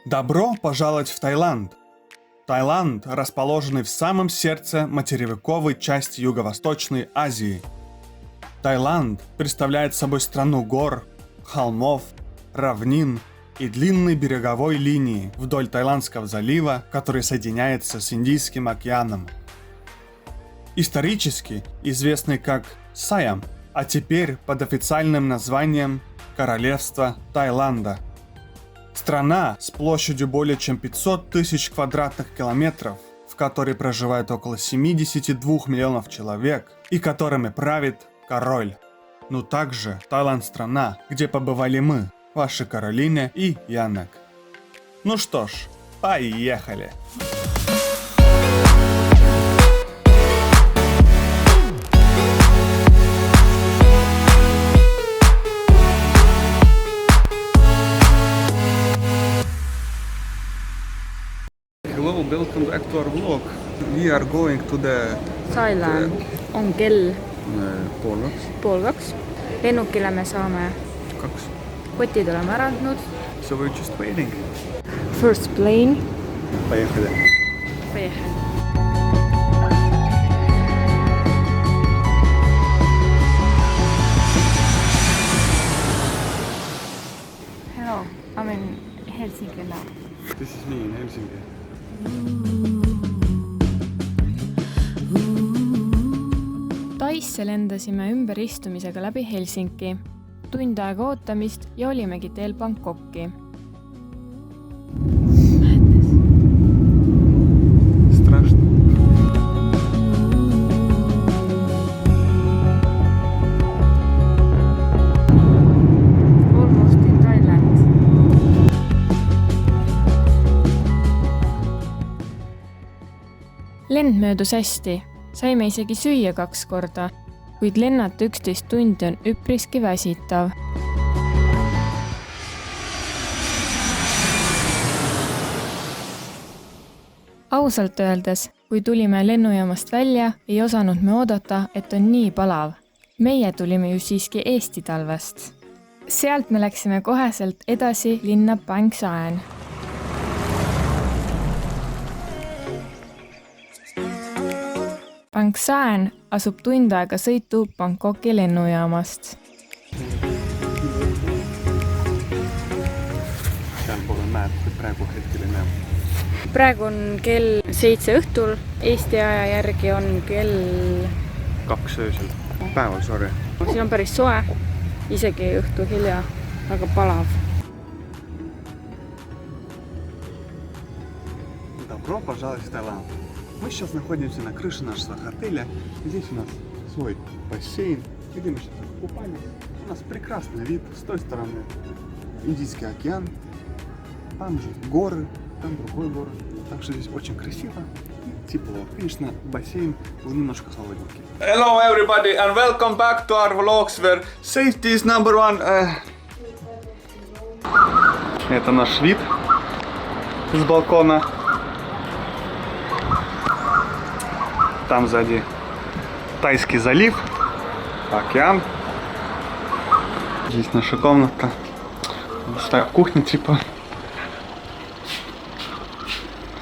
Добро пожаловать в Таиланд! Таиланд, расположенный в самом сердце материковой части Юго-Восточной Азии. Таиланд представляет собой страну гор, холмов, равнин и длинной береговой линии вдоль Таиландского залива, который соединяется с Индийским океаном. Исторически известный как Саям, а теперь под официальным названием Королевство Таиланда. Страна с площадью более чем 500 тысяч квадратных километров, в которой проживает около 72 миллионов человек и которыми правит король. Но также Таиланд страна, где побывали мы, ваши Каролина и Янек. Ну что ж, поехали! Hello, welcome back to our vlog. We are going to the Thailand on kell pool 1:30. Lennukile me saame 2. kotid oleme ära andnud. So we're just waiting. First plane. Поехали. Поехали. Hello, I'm in Helsinki now. This is me in Helsinki. Taisse lendasime ümberistumisega läbi Helsinki. Tund aega ootamist ja olimegi teel Bangkoki. Страшно. Almost in Thailand. Lend möödus hästi. Saime isegi süüa 2 korda, kuid lennata 11 tundi on üpriski väsitav. Ausalt öeldes, kui tulime lennujaamast välja, ei osanud me oodata, et on nii palav. Meie tulime ju siiski Eesti talvest. Sealt me läksime koheselt edasi linna Bang Saen. Bang Saen asub tund aega sõitu Bangkoki lennujaamast. Sealpool on näed, kui praegu hetkel ei näe. Praegu on kell 7 õhtul, Eesti aja järgi on kell 2 öösel. Päeval, sorry. Siin on päris soe, isegi õhtu hilja, aga palav. Добро пожаловать в Таиланд. Мы сейчас находимся на крыше нашего отеля. Здесь у нас свой бассейн, где мы сейчас купались. У нас прекрасный вид. С той стороны Индийский океан. Там же горы, там другой город. Так что здесь очень красиво и тепло. Конечно, бассейн был немножко холодненький. Hello everybody and welcome back to our vlogs where safety is number one. Это наш вид с балкона. Там сзади Тайский залив, океан. Здесь наша комната. Кухня типа.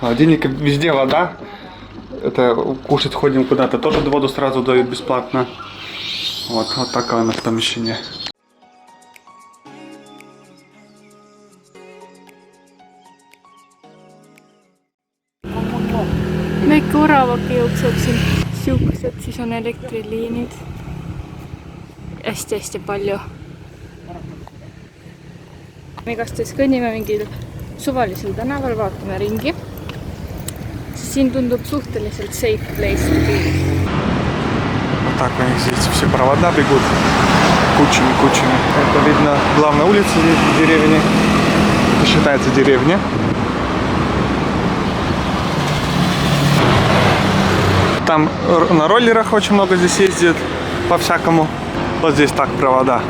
Холодильник, везде вода. Это кушать ходим куда-то, тоже воду сразу дают бесплатно. Вот такое у нас помещение. Väike oravake jookseb siin siuksed, siis on elektriliinid. Hästi palju. Me igastahes kõnnime mingil suvalisel tänaval, vaatame ringi. Siin tundub suhteliselt safe place. Вот так у них здесь все провода бегут кучами. Это видно главная улица здесь в деревне. Это считается деревня. Там на роллерах очень много здесь ездит, по-всякому. Вот здесь так провода.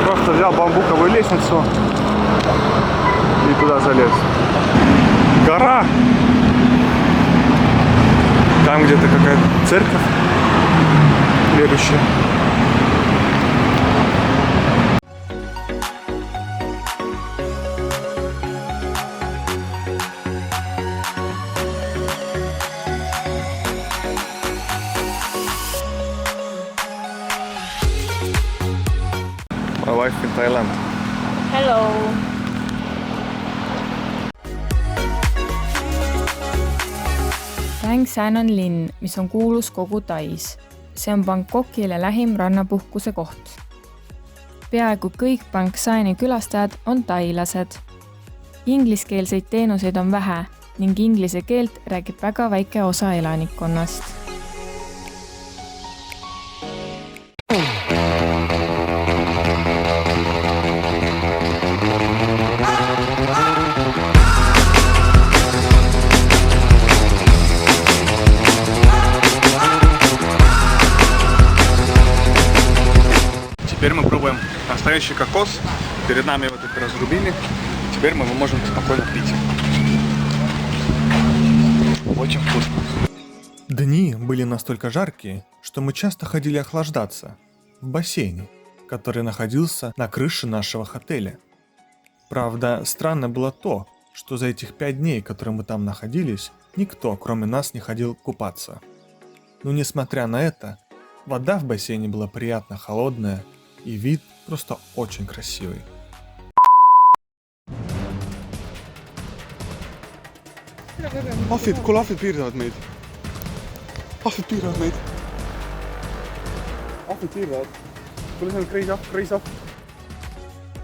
Просто взял бамбуковую лестницу и туда залез. Гора. Там где-то какая-то церковь верующая. Таиланд. Hello! Rang San on linn, mis on kuulus kogu Tais. See on Bangkokile lähim rannapuhkuse koht. Peaaegu kõik Bang Sani külastajad on tailased. Ingliskeelseid teenuseid on vähe ning inglise keelt räägib väga väike osa elanikkonnast. Теперь мы пробуем настоящий кокос. Перед нами вот это разрубили. Теперь мы его можем спокойно пить. Очень вкусно. Дни были настолько жаркие, что мы часто ходили охлаждаться в бассейне, который находился на крыше нашего отеля. Правда, странно было то, что за этих 5 дней, которые мы там находились, никто, кроме нас, не ходил купаться. Но несмотря на это, вода в бассейне была приятно холодная, и вид просто очень красивый. Kuule ahvid piiravad meid. Ahvid piiravad meid. Ahvid piiravad. Kuule see on kreis ahv.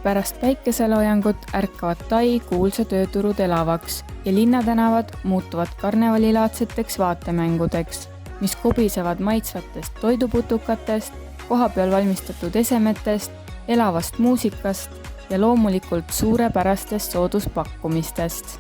Pärast päikeseloojangut ärkavad Tai kuulsa tööturu telavaks ja linnatänavad muutuvad karnevalilaadseteks vaatemängudeks, mis kobisevad maitsvatest toiduputukatest, kohapeal valmistatud esemetest, elavast muusikast ja loomulikult suurepärastest sooduspakkumistest.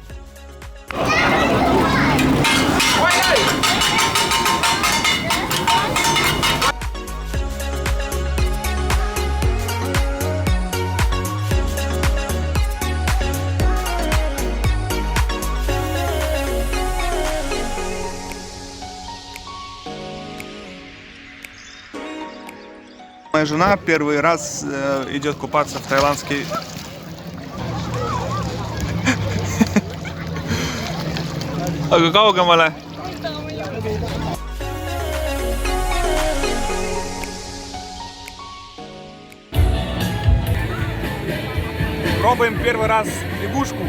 Моя жена первый раз идет купаться в таиландский... Aga kaugemale? Пробуем первый раз лягушку.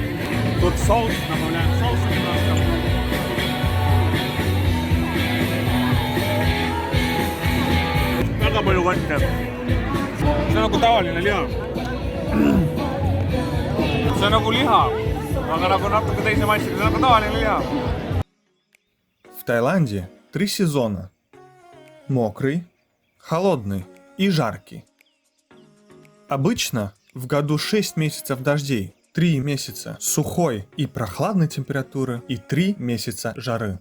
Тут соус, добавляем соус немножко. Väga palju kanne. See on nagu tavaline liha. See on nagu liha, aga nagu natuke teise maitsega. See on nagu tavaline liha. В Таиланде 3 сезона. Мокрый, холодный и жаркий. Обычно в году 6 месяцев дождей, 3 месяца сухой и прохладной температуры и 3 месяца жары.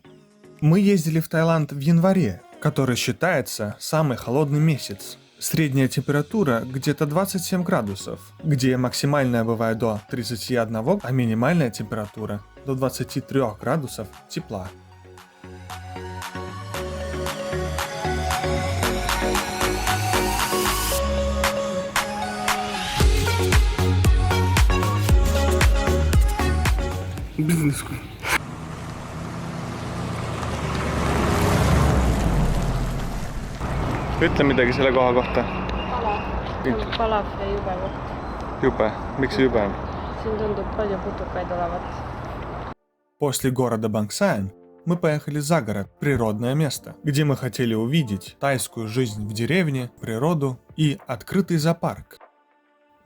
Мы ездили в Таиланд в январе, который считается самый холодный месяц. Средняя температура где-то 27 градусов, где максимальная бывает до 31, а минимальная температура до 23 градусов тепла. Бизнес. Ütle midagi selle koha kohta. Palav ja jube koht. Jube. Miks see jube on? Siin tundub palju putukaid olevat. После города Бангсаен мы поехали за город, природное место, где мы хотели увидеть тайскую жизнь в деревне, природу и открытый зоопарк.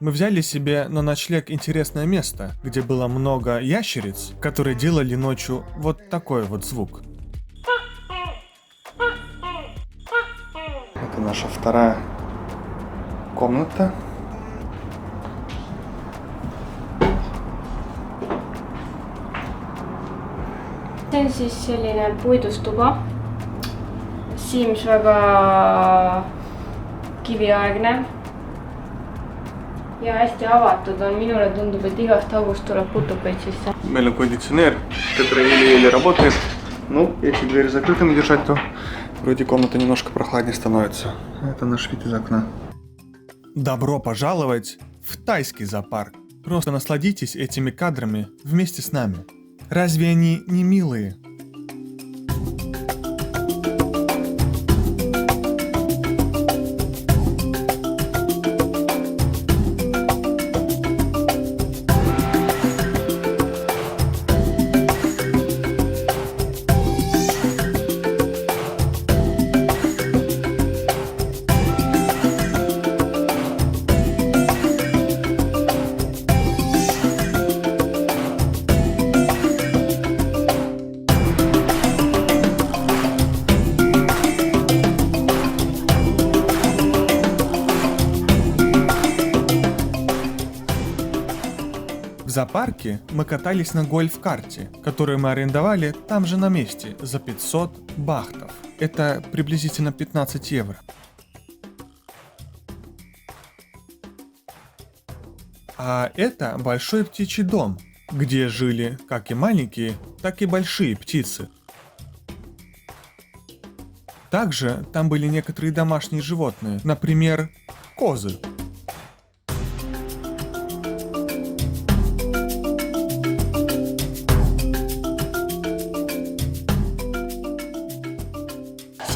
Мы взяли себе на ночлег интересное место, где было много ящериц, которые делали ночью вот такой вот звук. Это наша вторая комната. See on siis selline puidustuba. Siims väga kiviaegne ja hästi avatud on. Minule tundub, et igast august tuleb putukaid sisse. Meil on кондиционер, который еле-еле работает. Ну, если двери закрытыми держать, то вроде комната немножко прохладнее становится. Это наш вид из окна. Добро пожаловать в тайский зоопарк. Просто насладитесь этими кадрами вместе с нами. Разве они не милые? В зоопарке мы катались на гольф-карте, которую мы арендовали там же на месте за 500 бахтов. Это приблизительно 15 евро. А это большой птичий дом, где жили как и маленькие, так и большие птицы. Также там были некоторые домашние животные, например, козы.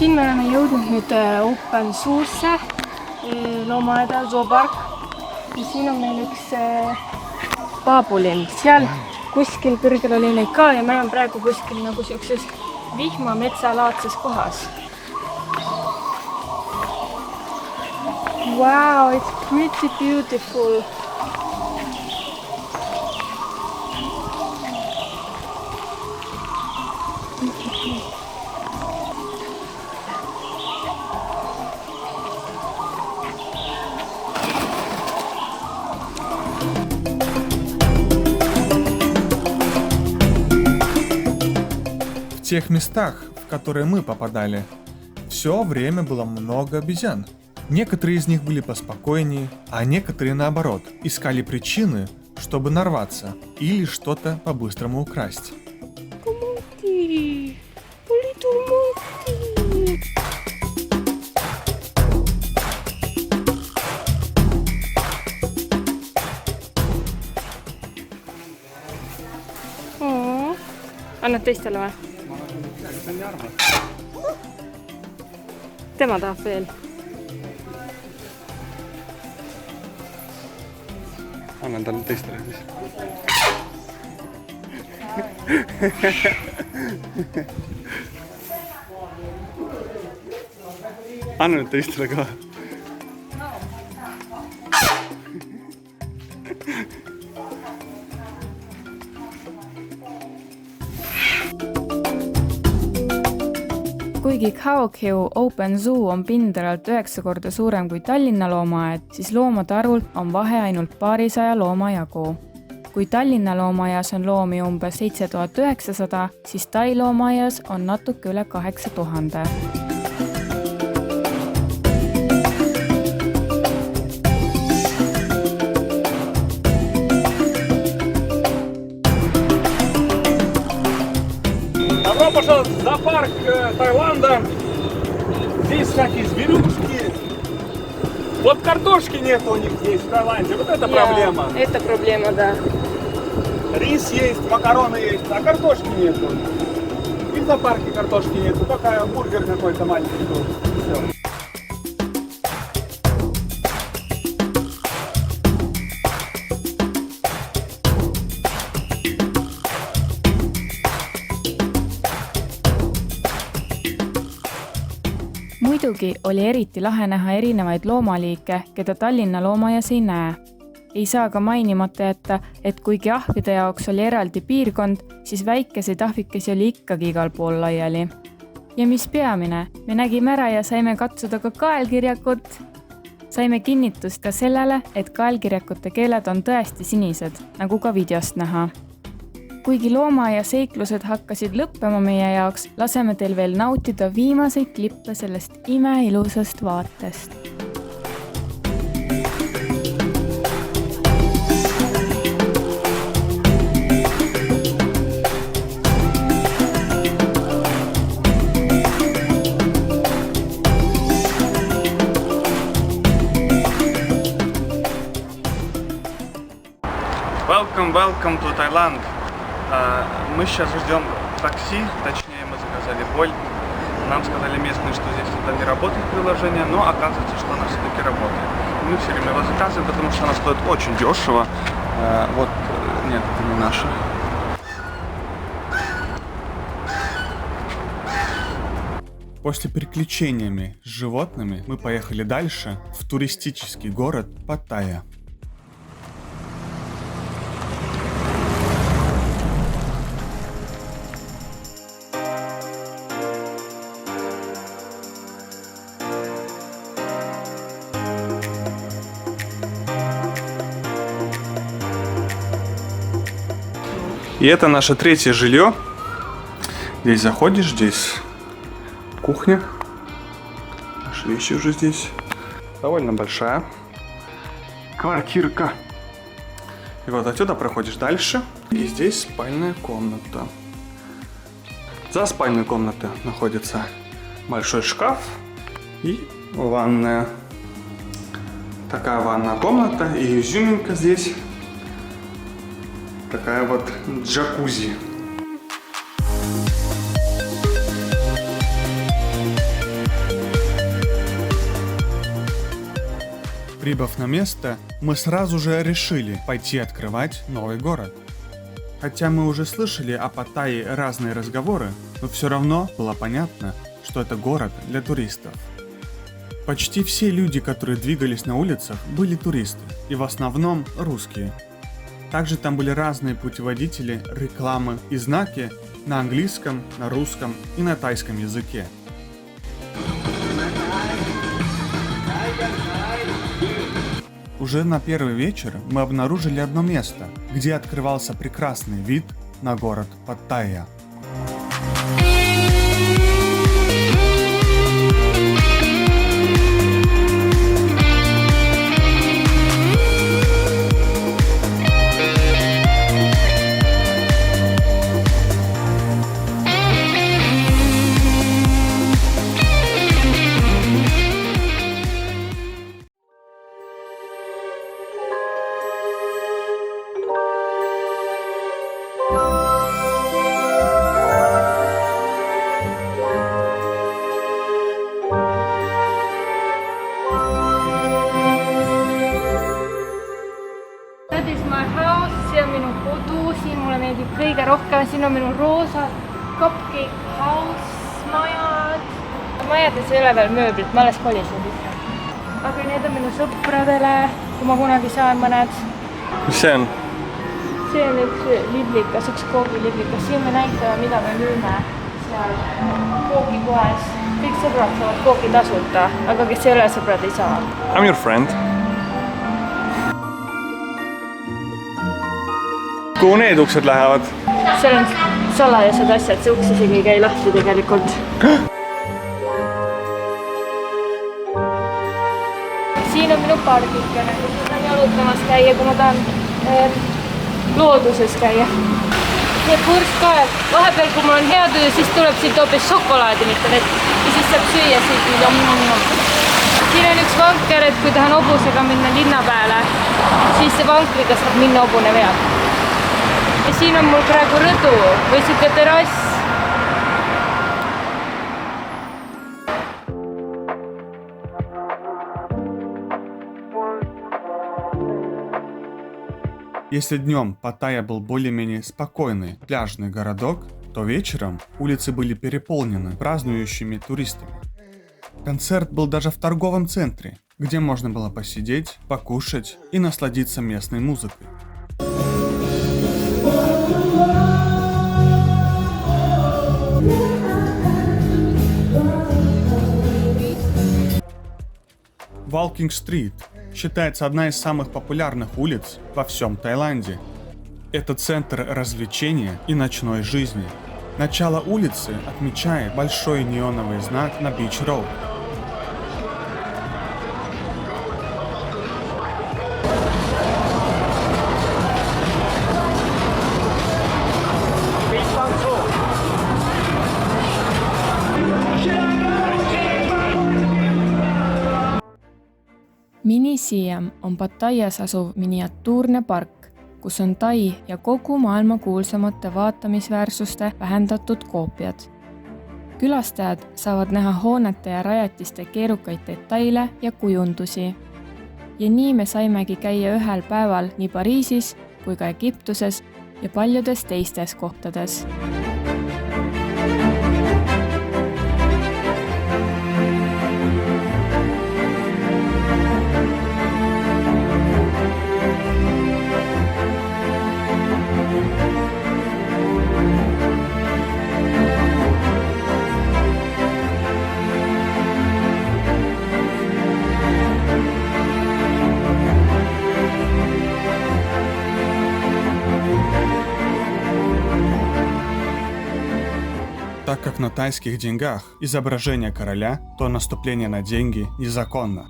Siin me oleme jõudnud nüüd Open Zoo'sse, loomaaeda, zoopark. Ja siin on meil üks paabulinn. Seal kuskil kõrgel oli neid ka ja me oleme praegu kuskil nagu siukses vihmametsalaadses kohas. Wow, it's pretty beautiful. В тех местах, в которые мы попадали, все время было много обезьян. Некоторые из них были поспокойнее, а некоторые, наоборот, искали причины, чтобы нарваться или что-то по-быстрому украсть. Annad teistele või? Tema tahab veel. Annan talle teistele siis. Anna nüüd teistele ka. Kuigi Kaukiu Open Zoo on pindalalt 9 korda suurem kui Tallinna loomaaed, siis loomade arvult on vahe ainult paarisaja looma jagu. Kui Tallinna loomaaias on loomi umbes 7900, siis Tai loomaaias on natuke üle 8000. Добро пожаловать в зоопарк Таиланда. Здесь всякие зверюшки. Вот картошки нет у них здесь в Таиланде. Вот это проблема. Это проблема, да. Рис есть, макароны есть, а картошки нету. И в зоопарке картошки нету, только бургер какой-то маленький был. Всё. Muidugi oli eriti lahe näha erinevaid loomaliike, keda Tallinna loomaaias ei näe. Ei saa ka mainimata jätta, et kuigi ahvide jaoks oli eraldi piirkond, siis väikeseid ahvikesi oli ikkagi igal pool laiali. Ja mis peamine, me nägime ära ja saime katsuda ka kaelkirjakut. Saime kinnitust ka sellele, et kaelkirjakute keeled on tõesti sinised, nagu ka videost näha. Kuigi loomaaia seiklused hakkasid lõppema meie jaoks, laseme teil veel nautida viimaseid klippe sellest imeilusast vaatest. Welcome to Thailand. Мы сейчас ждем такси, точнее мы заказали Bolt. Нам сказали местные, что здесь это не работает приложение, но оказывается, что оно все-таки работает. Мы все время его заказываем, потому что оно стоит очень дешево. Вот, нет, это не наше. После приключениями с животными мы поехали дальше в туристический город Паттайя. И это наше третье жилье. Здесь заходишь, здесь кухня. Наши вещи уже здесь. Довольно большая квартирка. И вот отсюда проходишь дальше. И здесь спальная комната. За спальной комнатой находится большой шкаф и ванная. Такая ванная комната и изюминка здесь. Такая вот джакузи. Прибыв на место, мы сразу же решили пойти открывать новый город. Хотя мы уже слышали о Паттайе разные разговоры, но все равно было понятно, что это город для туристов. Почти все люди, которые двигались на улицах, были туристы, и в основном русские. Также там были разные путеводители, рекламы и знаки на английском, на русском и на тайском языке. Уже на первый вечер мы обнаружили одно место, где открывался прекрасный вид на город Паттайя. That is my house, see on minu kodu, siin mulle meeldib kõige rohkem, siin on minu roosa cupcake house, majad. Majades ei ole veel mööblit, ma alles kolisin lihtsalt. Aga need on minu sõpradele, kui ma kunagi saan mõned. Mis see on? See on üks liblikas, üks koogiliblikas, siin me näitame, mida me müüme seal koogipoes. Kõik sõbrad saavad koogi tasulta, aga kes ei ole sõbrad, ei saa. I'm your friend. Kuhu need uksed lähevad? Seal on salajased asjad, see uks isegi ei käi lahti tegelikult. Siin on minu pargikene, kus ma tahan jalutamas käia, kui ma tahan looduses käia. Nii et purskkaev. Vahepeal, kui mul on hea töö, siis tuleb siit hoopis šokolaadi, mitte vett. Ja siis saab süüa siit nüüd. Siin on üks vanker, et kui tahan hobusega minna linna peale, siis vankriga saab minna hobune veab. Ja siin on mul praegu rõdu või siuke terrass. Если днем Паттайя был более-менее спокойный пляжный городок, то вечером улицы были переполнены празднующими туристами. Концерт был даже в торговом центре, где можно было посидеть, покушать и насладиться местной музыкой. Walking-стрит считается одна из самых популярных улиц во всем Таиланде. Это центр развлечения и ночной жизни. Начало улицы отмечает большой неоновый знак на Beach Road. Mini-Siam on Pattaias asuv miniatuurne park, kus on Tai ja kogu maailma kuulsamate vaatamisväärsuste vähendatud koopiad. Külastajad saavad näha hoonete ja rajatiste keerukaid detaile ja kujundusi. Ja nii me saimegi käia ühel päeval nii Pariisis kui ka Egiptuses ja paljudes teistes kohtades. так как на тайских деньгах изображение короля, то наступление на деньги незаконно.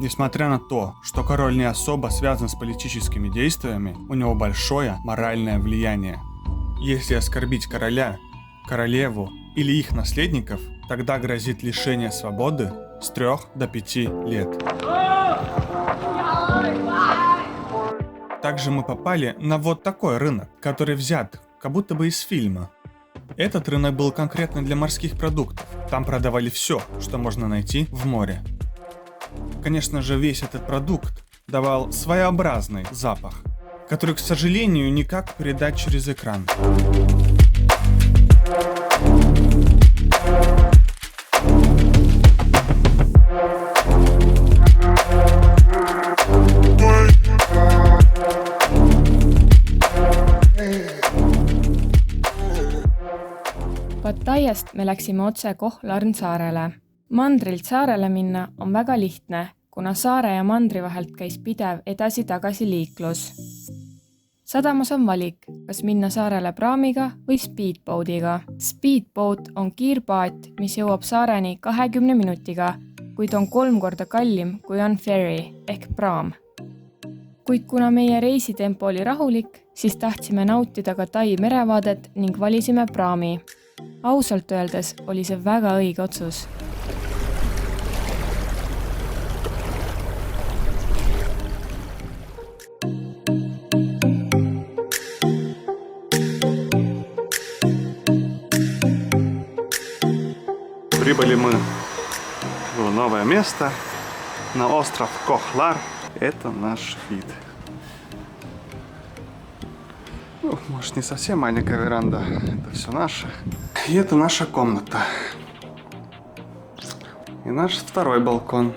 Несмотря на то, что король не особо связан с политическими действиями, у него большое моральное влияние. Если оскорбить короля, королеву или их наследников, тогда грозит лишение свободы с 3 до 5 лет. Также мы попали на вот такой рынок, который взят как будто бы из фильма. Этот рынок был конкретно для морских продуктов. Там продавали все, что можно найти в море. Конечно же, весь этот продукт давал своеобразный запах, который, к сожалению, никак передать через экран. Pattayast me läksime otse Kohtla-Arn saarele. Mandrilt saarele minna on väga lihtne, kuna saare ja mandri vahelt käis pidev edasi-tagasi liiklus. Sadamas on valik, kas minna saarele praamiga või speedboatiga. Speedboat on kiirpaat, mis jõuab saareni 20 minutiga, kuid on 3 korda kallim kui on ferry ehk praam. Kuid kuna meie reisitempo oli rahulik, siis tahtsime nautida ka Tai merevaadet ning valisime praami. Ausalt öeldes oli see väga õige otsus. Прибыли мы в новое место, на остров Кохлар. Это наш вид. Ну, может, не совсем маленькая веранда, это все наше. И это наша комната. И наш второй балкон.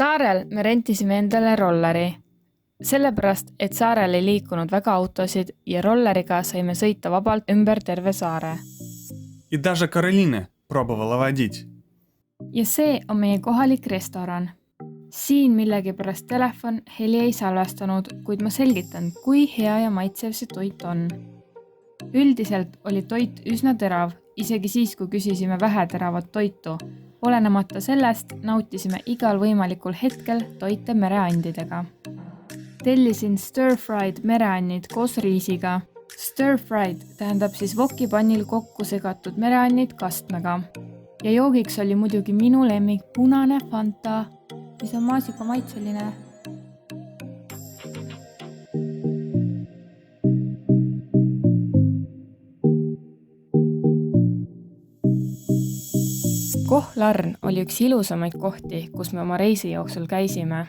Saarel me rentisime endale rolleri, sellepärast, et saarel ei liikunud väga autosid ja rolleriga saime sõita vabalt ümber terve saare. И даже Каролина пробовала водить. Ja see on meie kohalik restoran. Siin millegipärast telefon heli ei salvestanud, kuid ma selgitan, kui hea ja maitsev see toit on. Üldiselt oli toit üsna terav, isegi siis, kui küsisime vähe teravat toitu. Olenemata sellest nautisime igal võimalikul hetkel toite mereandidega. Tellisin stir-fried mereannid koos riisiga. Stir-fried tähendab siis wokipannil kokku segatud mereannid kastmega. Ja joogiks oli muidugi minu lemmik punane Fanta, mis on maasika maitseline. Kohtla-Arn oli üks ilusamaid kohti, kus me oma reisi jooksul käisime.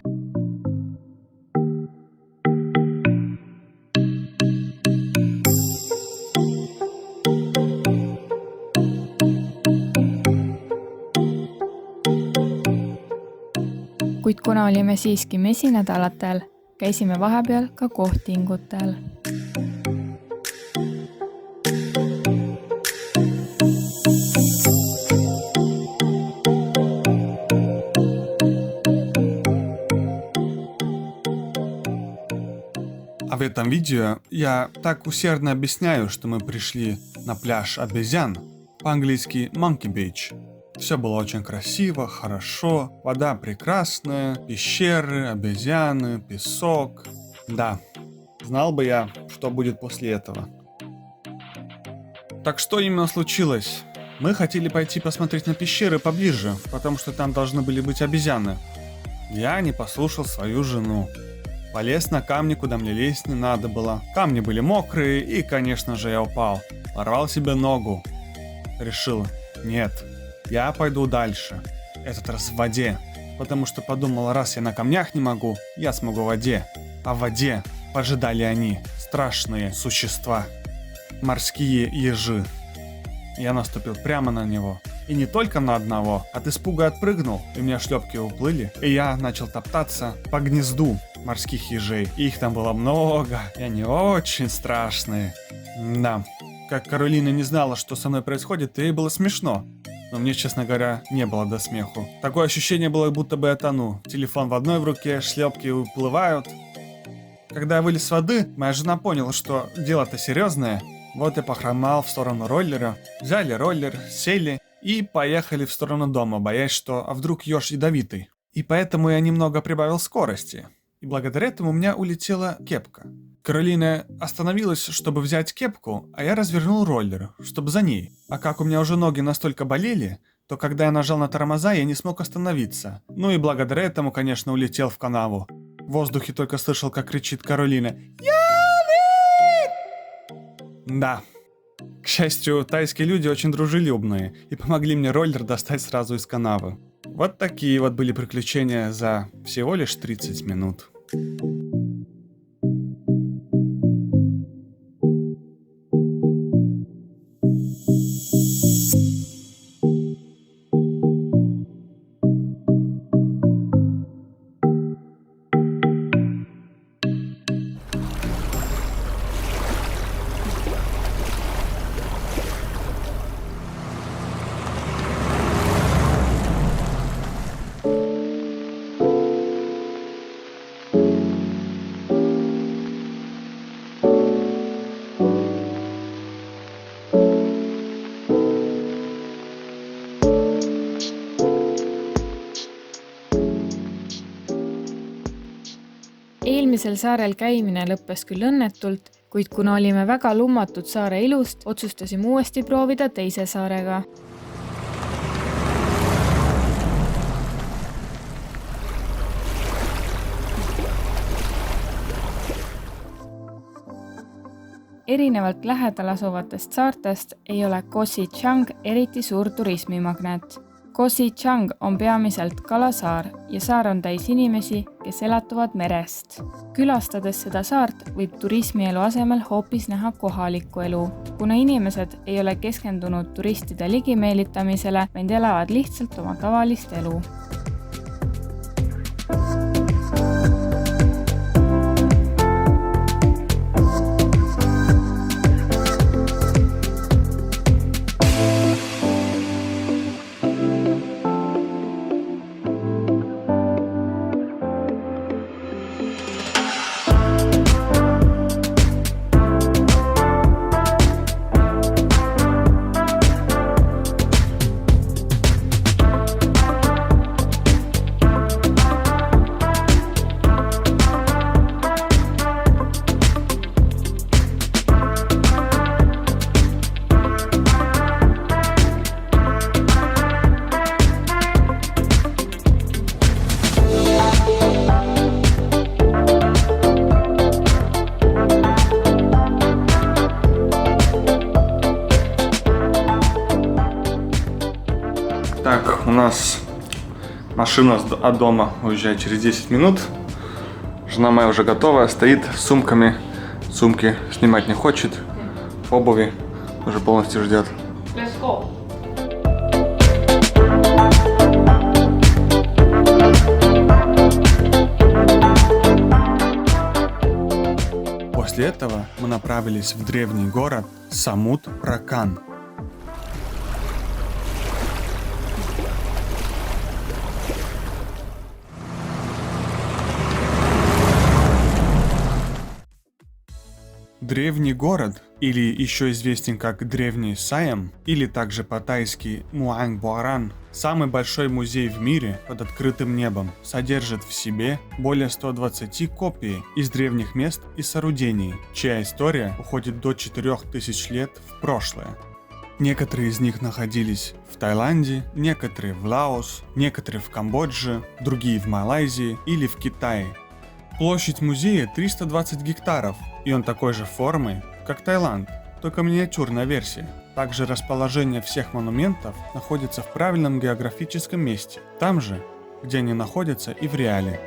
Kuid kuna olime siiski mesinädalatel, käisime vahepeal ka kohtingutel. А в этом видео я так усердно объясняю, что мы пришли на пляж обезьян, по-английски Monkey Beach. Все было очень красиво, хорошо, вода прекрасная, пещеры, обезьяны, песок. Да, знал бы я, что будет после этого. Так что именно случилось? Мы хотели пойти посмотреть на пещеры поближе, потому что там должны были быть обезьяны. Я не послушал свою жену. Полез на камни, куда мне лезть не надо было. Камни были мокрые, и, конечно же, я упал. Порвал себе ногу. Решил, нет, я пойду дальше. Этот раз в воде. Потому что подумал, раз я на камнях не могу, я смогу в воде. А в воде поджидали они, страшные существа. Морские ежи. Я наступил прямо на него. И не только на одного. От испуга отпрыгнул, и у меня шлепки уплыли. И я начал топтаться по гнезду морских ежей. И их там было много, и они очень страшные. Да, как Каролина не знала, что со мной происходит, ей было смешно. Но мне, честно говоря, не было до смеху. Такое ощущение было, будто бы я тону. Телефон в одной в руке, шлепки уплывают. Когда я вылез с воды, моя жена поняла, что дело-то серьезное. Вот я похромал в сторону роллера. Взяли роллер, сели и поехали в сторону дома, боясь, что вдруг еж ядовитый. И поэтому я немного прибавил скорости. И благодаря этому у меня улетела кепка. Каролина остановилась, чтобы взять кепку, а я развернул роллер, чтобы за ней. А как у меня уже ноги настолько болели, то когда я нажал на тормоза, я не смог остановиться. Ну и благодаря этому, конечно, улетел в канаву. В воздухе только слышал, как кричит Каролина: «Яли!» Да. К счастью, тайские люди очень дружелюбные и помогли мне роллер достать сразу из канавы. Вот такие вот были приключения за всего лишь 30 минут. Eelmisel saarel käimine lõppes küll õnnetult, kuid kuna olime väga lummatud saare ilust, otsustasime uuesti proovida teise saarega. Erinevalt lähedal asuvatest saartest ei ole Ko Si Chang eriti suur turismimagnet. Ko Si Chang on peamiselt kalasaar ja saar on täis inimesi, kes elatuvad merest. Külastades seda saart võib turismielu asemel hoopis näha kohalikku elu, kuna inimesed ei ole keskendunud turistide ligimeelitamisele, vaid elavad lihtsalt oma tavalist elu. Так, у нас машина от дома уезжает через 10 минут. Жена моя уже готова, стоит с сумками. Сумки снимать не хочет. Обуви уже полностью ждет. Let's go! После этого мы направились в древний город Самут-Пракан. Древний город, или еще известен как Древний Саям, или также по-тайски Муанг Буаран, самый большой музей в мире под открытым небом, содержит в себе более 120 копий из древних мест и сооружений, чья история уходит до 4000 лет в прошлое. Некоторые из них находились в Таиланде, некоторые в Лаос, некоторые в Камбодже, другие в Малайзии или в Китае. Площадь музея 320 гектаров, и он такой же формы, как Таиланд, только миниатюрная версия. Также расположение всех монументов находится в правильном географическом месте, там же, где они находятся и в реале.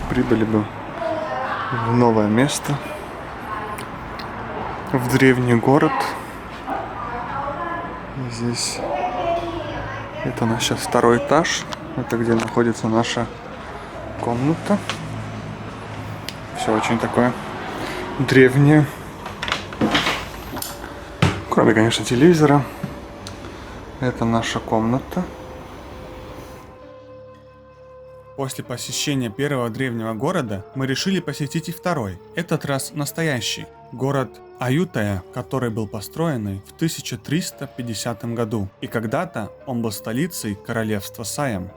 Прибыли бы в новое место, в древний город. Здесь это у нас сейчас второй этаж, это где находится наша комната. Все очень такое древнее, кроме, конечно, телевизора. Это наша комната. После посещения первого древнего города мы решили посетить и второй, этот раз настоящий, город Аютая, который был построен в 1350 году, и когда-то он был столицей королевства Саям.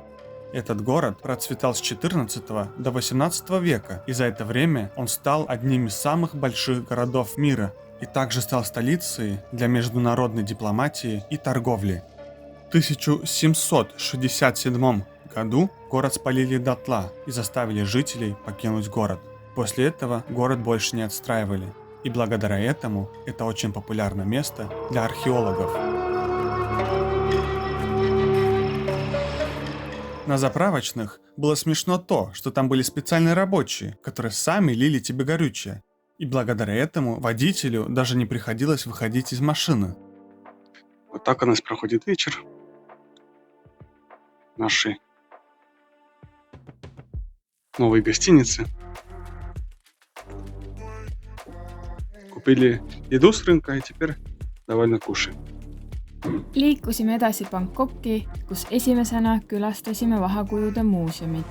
Этот город процветал с 14 до 18 века, и за это время он стал одним из самых больших городов мира, и также стал столицей для международной дипломатии и торговли. В 1767 году город спалили дотла и заставили жителей покинуть город. После этого город больше не отстраивали, и благодаря этому это очень популярное место для археологов. На заправочных было смешно то, что там были специальные рабочие, которые сами лили тебе горючее, и благодаря этому водителю даже не приходилось выходить из машины. Вот так у нас проходит вечер. Нашей новой гостиницы. Kупили еду с rõnka ja теперь довольно кушаем. Liikusime edasi Bangkoki, kus esimesena külastasime vahakujude muuseumit.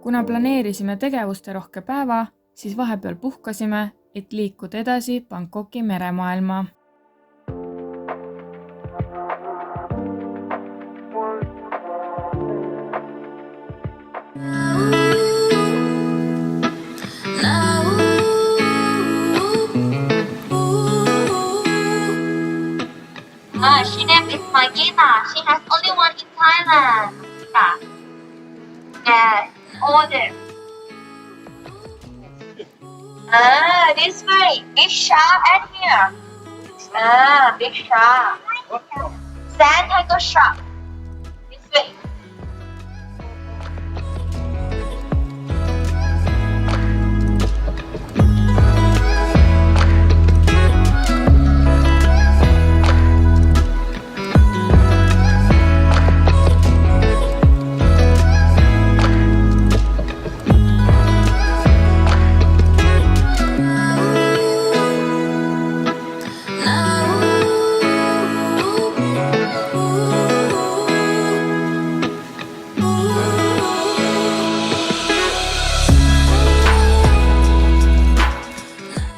Kuna planeerisime tegevusterohke päeva, siis vahepeal puhkasime, et liikuda edasi Bangkoki meremaailma. She name is Magina. She has only one in Thailand. Yeah, order. This way. Big shark and here. Big shark. Sand tiger shark. This way.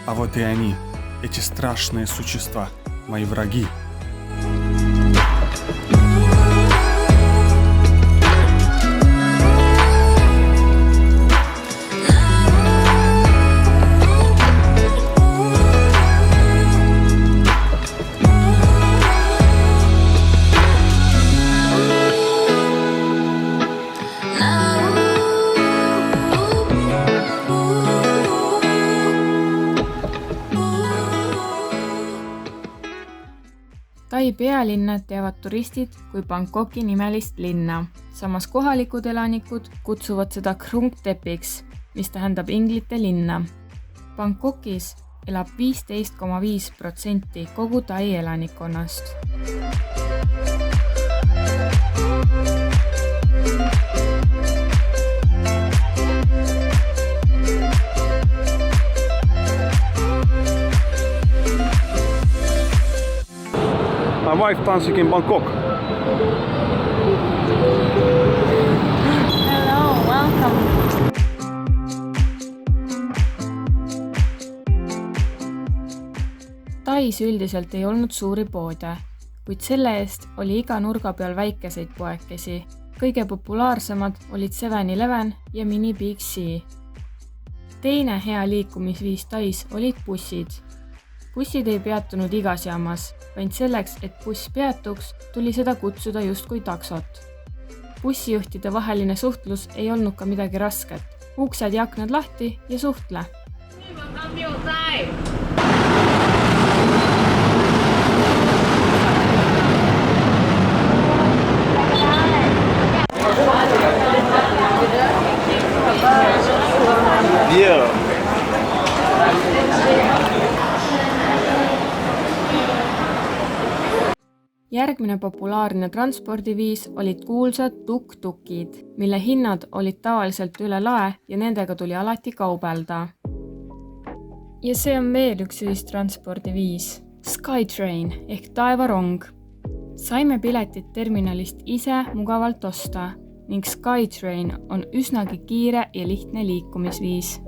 А вот и они, эти страшные существа, мои враги. Tai pealinna teavad turistid kui Bangkoki nimelist linna. Samas kohalikud elanikud kutsuvad seda Krung Tepiks, mis tähendab inglite linna. Bangkokis elab 15,5% kogu Tai elanikkonnast. My wife dancing in Bangkok. Hello, welcome. Tais üldiselt ei olnud suuri poode, kuid selle eest oli iga nurga peal väikeseid poekesi. Kõige populaarsemad olid 7-Eleven ja Mini Big C. Teine hea liikumisviis Tais olid bussid. Bussid ei peatunud igas jaamas, vaid selleks, et buss peatuks, tuli seda kutsuda justkui taksot. Bussijuhtide vaheline suhtlus ei olnud ka midagi rasket. Uksed ja aknad lahti ja suhtle. Järgmine populaarne transpordiviis olid kuulsad tuk-tukid, mille hinnad olid tavaliselt üle lae ja nendega tuli alati kaubelda. Ja see on veel üks ühistranspordiviis, Skytrain ehk taevarong. Saime piletit terminalist ise mugavalt osta ning Skytrain on üsnagi kiire ja lihtne liikumisviis.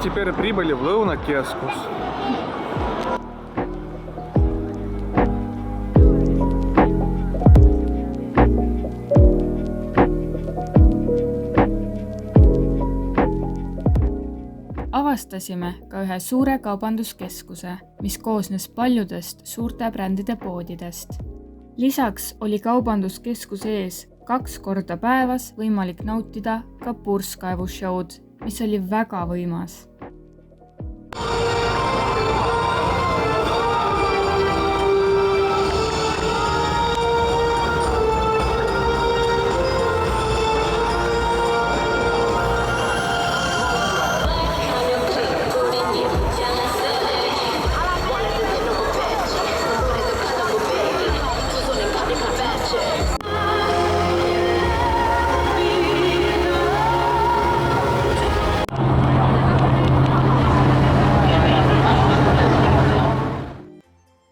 Теперь прибыли в Lõunakeskus. Avastasime ka ühe suure kaubanduskeskuse, mis koosnes paljudest suurte brändide poodidest. Lisaks oli kaubanduskeskuse ees 2 korda päevas võimalik nautida ka purskkaevushow'd, mis oli väga võimas.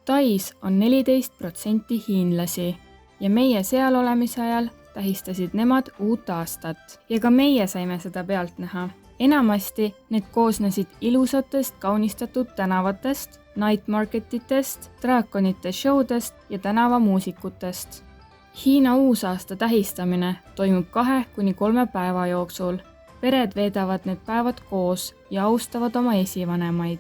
Tais on 14% hiinlasi ja meie seal olemise ajal tähistasid nemad uut aastat ja ka meie saime seda pealt näha. Enamasti need koosnesid ilusatest kaunistatud tänavatest, night marketitest, draakonite showdest ja tänavamuusikutest. Hiina uusaasta tähistamine toimub 2-3 päeva jooksul. Pered veedavad need päevad koos ja austavad oma esivanemaid.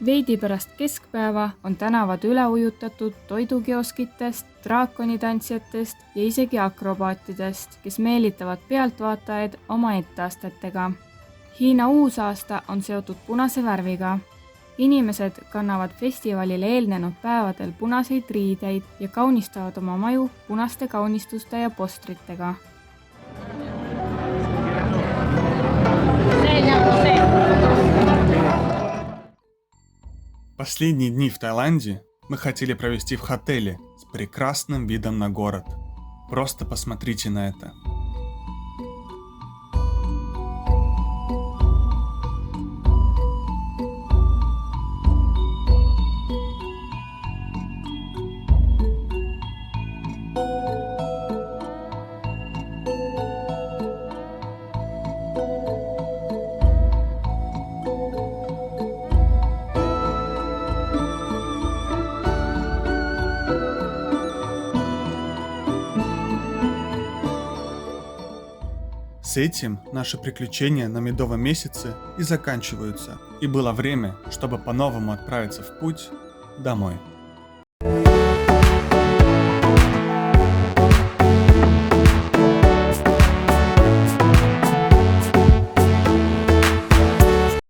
Veidi pärast keskpäeva on tänavad üle ujutatud toidukioskitest, draakonitantsijatest ja isegi akrobaatidest, kes meelitavad pealtvaatajaid oma etteastetega. Hiina uusaasta on seotud punase värviga. Inimesed kannavad festivalile eelnenud päevadel punaseid riideid ja kaunistavad oma maju punaste kaunistuste ja postritega. Последние дни в Таиланде мы хотели провести в отеле с прекрасным видом на город. Просто посмотрите на это. С этим наши приключения на медовом месяце и заканчиваются. И было время, чтобы по-новому отправиться в путь домой.